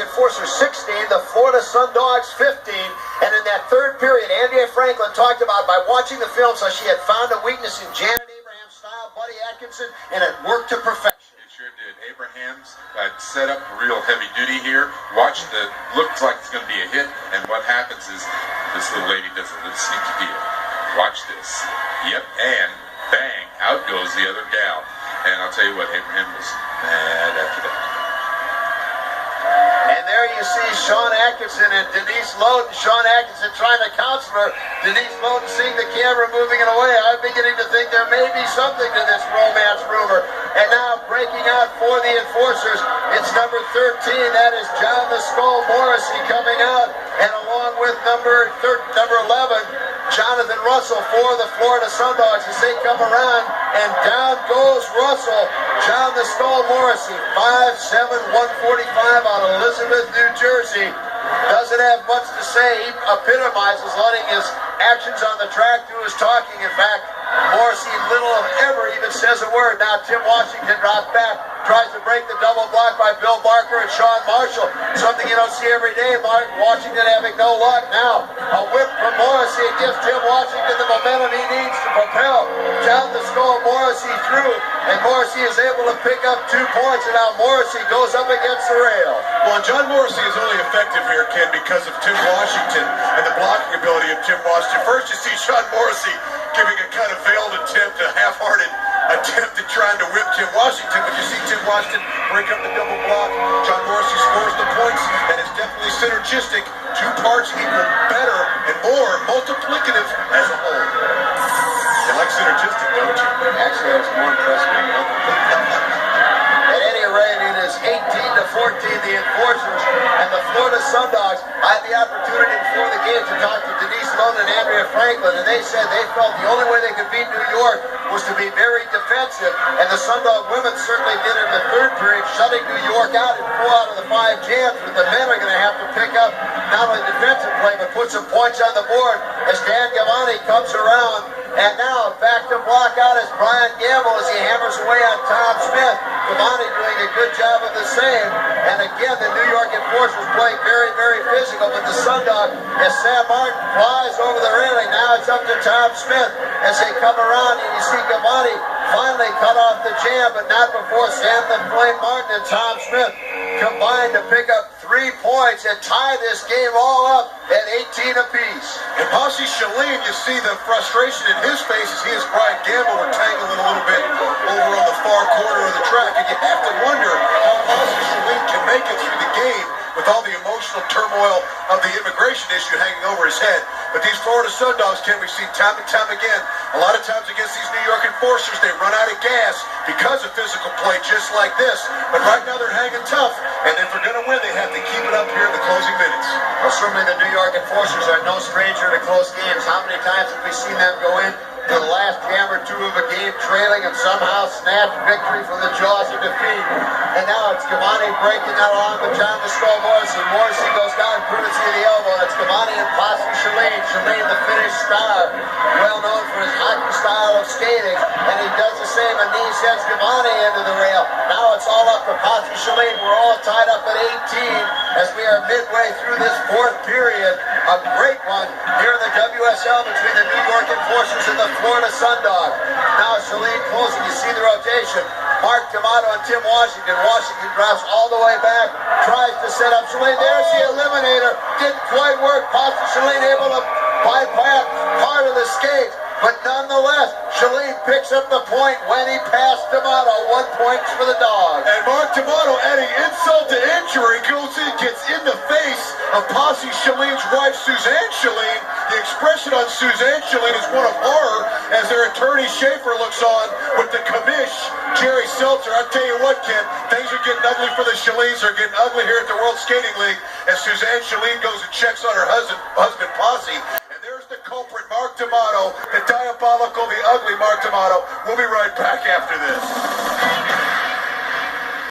Enforcers 16, the Florida Sundogs 15. And in that third period, Andrea Franklin talked about by watching the film, so she had found a weakness in Janet Abraham's style, Buddy Atkinson, and it worked to perfection. It sure did. Abraham's set up real heavy duty here. Watch the, looks like it's going to be a hit, and what happens is this little lady does a little sneaky deal. Watch this. Yep, and bang, out goes the other gal. And I'll tell you what, Abraham was mad after that. And there you see Sean Atkinson and Denise Loden. Sean Atkinson trying to counsel her. Denise Loden seeing the camera moving it away. I'm beginning to think there may be something to this romance rumor. And now breaking out for the Enforcers, it's number 13. That is John the Skull Morrissey coming out. And along with number 11, Jonathan Russell for the Florida Sundogs as they come around. And down goes Russell. John the Skull Morrissey, 5'7", 145 out of Elizabeth, New Jersey. Doesn't have much to say. He epitomizes letting his actions on the track do his talking. In fact, Morrissey little of ever even says a word. Now Tim Washington drops back, tries to break the double block by Bill Barker and Sean Marshall. Something you don't see every day. Washington having no luck. Now a whip from Morrissey. It gives Tim Washington the momentum he needs to propel John the Skull Morrissey through. And Morrissey is able to pick up 2 points. And now Morrissey goes up against the rail. Well, John Morrissey is only effective here, Ken, because of Tim Washington and the blocking ability of Tim Washington. First you see Sean Morrissey giving a kind of veiled attempt, a half-hearted attempt at trying to whip Tim Washington, but you see Tim Washington break up the double block. John Morrissey scores the points, and it's definitely synergistic. 2 parts equal better and more multiplicative as a whole. You like synergistic, don't you? Actually, I was more impressed with At any rate, it is 18-14, the Enforcers and the Florida Sundogs. I had the opportunity before the game to talk to Denise Loden and Andrea Franklin, and they said they felt the only way they could beat New York was to be very defensive, and the Sundog women certainly did in the third period, shutting New York out in 4 out of the 5 jams, but the men are going to have to pick up not only defensive play, but put some points on the board as Dan Gavani comes around. And now back to block out is Brian Gamble as he hammers away on Tom Smith. Gavani doing a good job of the same. And again, the New York Enforcers playing very, very physical, but the Sundog, as Sam Martin flies over the railing, now it's up to Tom Smith as they come around, and you see Gavani finally cut off the jam, but not before Sam the Flame Martin and Tom Smith combined to pick up 3 points and tie this game all up at 18 apiece. And Posse Chalene, you see the frustration in his face as he and Brian Gamble were tangling a little bit over on the far corner of the track, and you have to wonder how Posse Chalene can make it through the game with all the emotional turmoil of the immigration issue hanging over his head. But these Florida Sundogs, Ken, we've seen time and time again, a lot of times against these New York Enforcers, they run out of gas because of physical play just like this. But right now they're hanging tough, and if they're going to win, they have to keep it up here in the closing minutes. Well, certainly the New York Enforcers are no stranger to close games. How many times have we seen them go in to the last jam or two of a game trailing and somehow snatch victory from the jaws of defeat? And now it's Gavani breaking that along with John the Skull Morrissey. Morrissey goes down courtesy of the elbow, and it's Gavani and Posse Chalene. Chalene, the Finnish star, well known for his hockey style of skating, and he does the same, and he sends Gavani into the rail. Now it's all up for Posse Chalene. We're all tied up at 18 as we are midway through this 4th period. A great one here in the WSL between the New York Enforcers and the Florida Sundogs. Now Chalene closing, you see the rotation. Mark D'Amato and Tim Washington. Washington drops all the way back, tries to set up Chalene. There's the eliminator. Didn't quite work. Posse Chalene able to bypass part of the skate. But nonetheless, Chalene picks up the point when he passed D'Amato. 1 point for the Dogs. And Mark D'Amato, adding insult to injury, goes in, gets in the face of Posse Chalene's wife, Suzanne Chalene. The expression on Suzanne Chalene is one of horror as their attorney Schaefer looks on with the commish, Jerry Seltzer. I'll tell you what, Ken, things are getting ugly for the Chalenes. They're getting ugly here at the World Skating League as Suzanne Chalene goes and checks on her husband Posse. The culprit, Mark D'Amato, the diabolical, the ugly Mark D'Amato. We'll be right back after this.